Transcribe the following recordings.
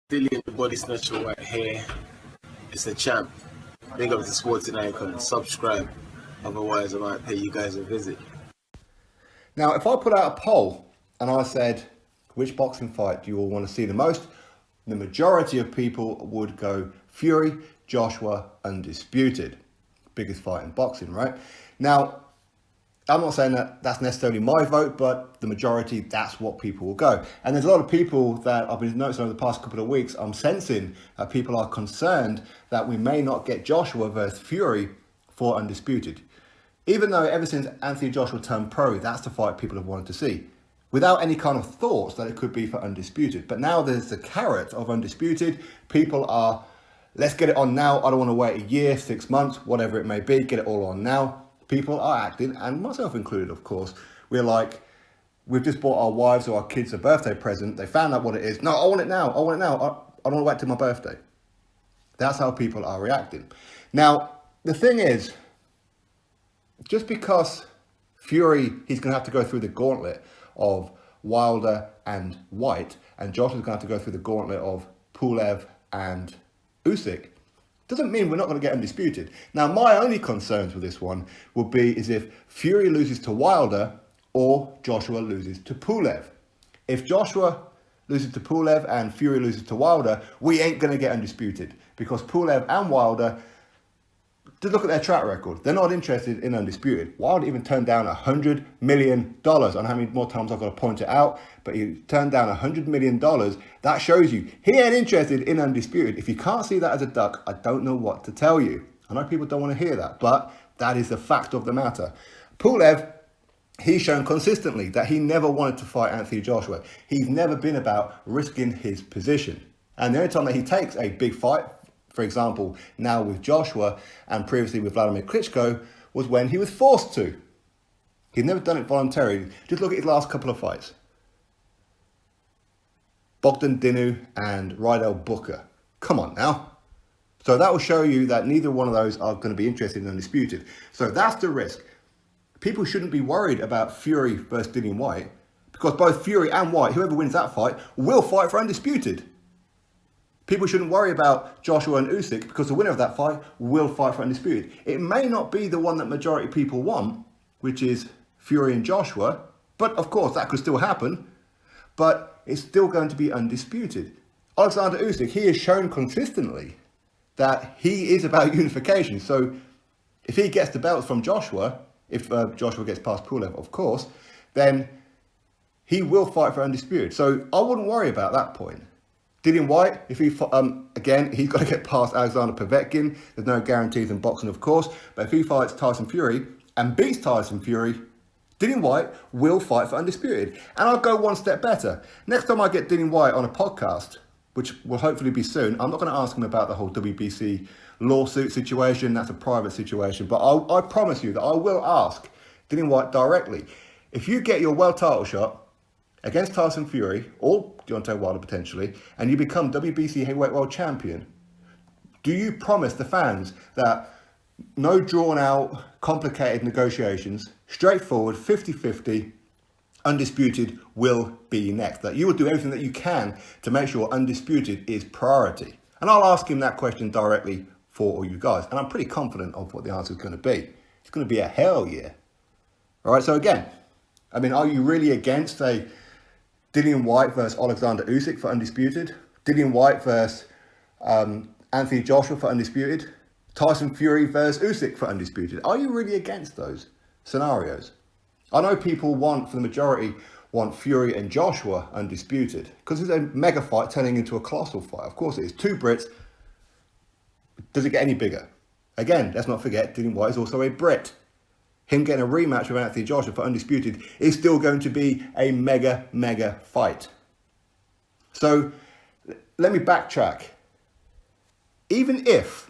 Dillian, the body snatcher right here. It's a champ. Big up to Sporting Icon. Subscribe. Otherwise, I might pay you guys a visit. Now, if I put out a poll and I said, which boxing fight do you all want to see the most? The majority of people would go Fury, Joshua, Undisputed. Biggest fight in boxing, right? Now, I'm not saying that that's necessarily my vote, but the majority, that's what people will go. And there's a lot of people that I've been noticing over the past couple of weeks, I'm sensing that people are concerned that we may not get Joshua versus Fury for Undisputed. Even though ever since Anthony Joshua turned pro, that's the fight people have wanted to see, without any kind of thoughts that it could be for Undisputed. But now there's the carrot of Undisputed. People are, let's get it on now. I don't want to wait a year, 6 months, whatever it may be. Get it all on now. People are acting, and myself included, of course. We're like, we've just bought our wives or our kids a birthday present. They found out what it is. No, I want it now. I want it now. I don't want to wait till my birthday. That's how people are reacting. Now, the thing is, just because Fury, he's going to have to go through the gauntlet of Wilder and Whyte, and Joshua's going to have to go through the gauntlet of Pulev and Usyk, doesn't mean we're not going to get Undisputed. Now, my only concerns with this one would be is if Fury loses to Wilder or Joshua loses to Pulev. If Joshua loses to Pulev and Fury loses to Wilder, we ain't going to get Undisputed, because Pulev and Wilder, just look at their track record. They're not interested in Undisputed. Wilder even turned down $100 million. I don't know how many more times I've got to point it out, but he turned down $100 million. That shows you he ain't interested in Undisputed. If you can't see that as a duck, I don't know what to tell you. I know people don't want to hear that, but that is the fact of the matter. Pulev, he's shown consistently that he never wanted to fight Anthony Joshua. He's never been about risking his position. And the only time that he takes a big fight, for example, now with Joshua and previously with Vladimir Klitschko, was when he was forced to. He's never done it voluntarily. Just look at his last couple of fights. Bogdan Dinu and Rydell Booker. Come on now. So that will show you that neither one of those are going to be interested in Undisputed. So that's the risk. People shouldn't be worried about Fury versus Dillian Whyte, because both Fury and Whyte, whoever wins that fight, will fight for Undisputed. People shouldn't worry about Joshua and Usyk, because the winner of that fight will fight for Undisputed. It may not be the one that majority of people want, which is Fury and Joshua, but of course that could still happen, but it's still going to be Undisputed. Oleksandr Usyk, he has shown consistently that he is about unification. So if he gets the belts from Joshua, if Joshua gets past Pulev, of course, then he will fight for Undisputed. So I wouldn't worry about that point. Dillian Whyte, if he again, he's got to get past Alexander Povetkin. There's no guarantees in boxing, of course. But if he fights Tyson Fury and beats Tyson Fury, Dillian Whyte will fight for Undisputed. And I'll go one step better. Next time I get Dillian Whyte on a podcast, which will hopefully be soon, I'm not going to ask him about the whole WBC lawsuit situation. That's a private situation. But I promise you that I will ask Dillian Whyte directly. If you get your world title shot against Tyson Fury, or Deontay Wilder potentially, and you become WBC heavyweight world champion, do you promise the fans that no drawn out, complicated negotiations, straightforward, 50-50, Undisputed will be next? That you will do everything that you can to make sure Undisputed is priority? And I'll ask him that question directly for all you guys. And I'm pretty confident of what the answer is going to be. It's going to be a hell yeah. All right, so again, I mean, are you really against a Dillian Whyte versus Alexander Usyk for Undisputed? Dillian Whyte versus Anthony Joshua for Undisputed? Tyson Fury versus Usyk for Undisputed? Are you really against those scenarios? I know people for the majority, want Fury and Joshua Undisputed, because it's a mega fight turning into a colossal fight. Of course it is. Two Brits. Does it get any bigger? Again, let's not forget, Dillian Whyte is also a Brit. Him getting a rematch with Anthony Joshua for Undisputed is still going to be a mega fight. So let me backtrack. Even if,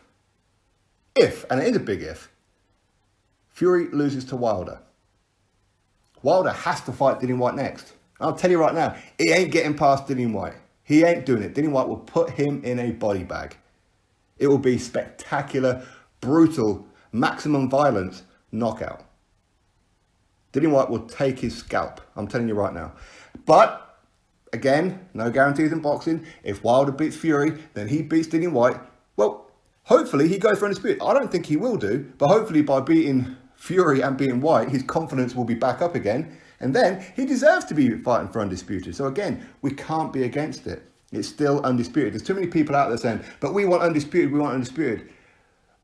and it is a big if, Fury loses to Wilder, Wilder has to fight Dillian Whyte next. I'll tell you right now, he ain't getting past Dillian Whyte. He ain't doing it. Dillian Whyte will put him in a body bag. It will be spectacular, brutal, maximum violence knockout. Dillian Whyte will take his scalp. I'm telling you right now. But again, no guarantees in boxing. If Wilder beats Fury, then he beats Dillian Whyte. Well, hopefully he goes for Undisputed. I don't think he will do, but hopefully by beating Fury and beating Whyte, his confidence will be back up again. And then he deserves to be fighting for Undisputed. So again, we can't be against it. It's still Undisputed. There's too many people out there saying, but we want Undisputed, we want Undisputed.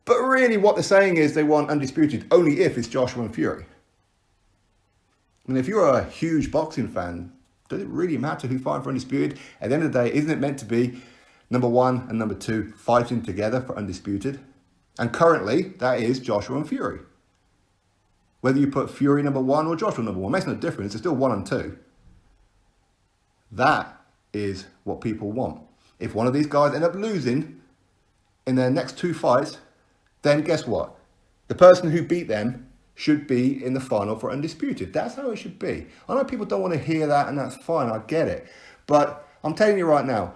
But really what they're saying is they want Undisputed only if it's Joshua and Fury. I mean, if you're a huge boxing fan, does it really matter who fighting for Undisputed? At the end of the day, isn't it meant to be number 1 and number 2 fighting together for Undisputed? And currently, that is Joshua and Fury. Whether you put Fury number 1 or Joshua number 1, makes no difference. It's still 1 and 2. That is what people want. If one of these guys end up losing in their next 2 fights, then guess what? The person who beat them should be in the final for Undisputed. That's how it should be. I know people don't want to hear that, and that's fine. I get it. But I'm telling you right now,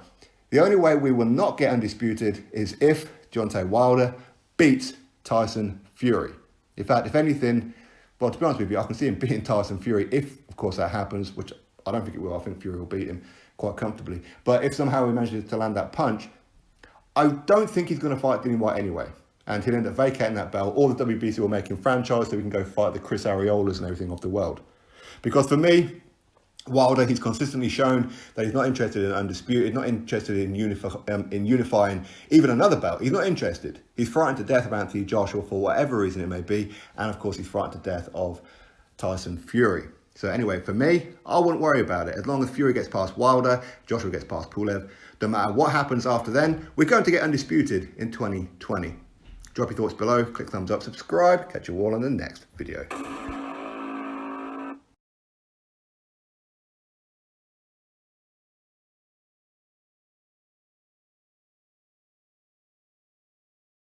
the only way we will not get Undisputed is if Deontay Wilder beats Tyson Fury. In fact, if anything, well, to be honest with you, I can see him beating Tyson Fury if, of course, that happens, which I don't think it will. I think Fury will beat him quite comfortably. But if somehow he manages to land that punch, I don't think he's going to fight Dillian Whyte anyway. And he'll end up vacating that belt, or the WBC will make him franchise so he can go fight the Chris Ariolas and everything of the world. Because for me, Wilder, he's consistently shown that he's not interested in Undisputed, not interested in unifying even another belt. He's not interested. He's frightened to death of Anthony Joshua for whatever reason it may be. And of course, he's frightened to death of Tyson Fury. So anyway, for me, I wouldn't worry about it. As long as Fury gets past Wilder, Joshua gets past Pulev, no matter what happens after then, we're going to get Undisputed in 2020. Drop your thoughts below, click thumbs up, subscribe. Catch you all on the next video.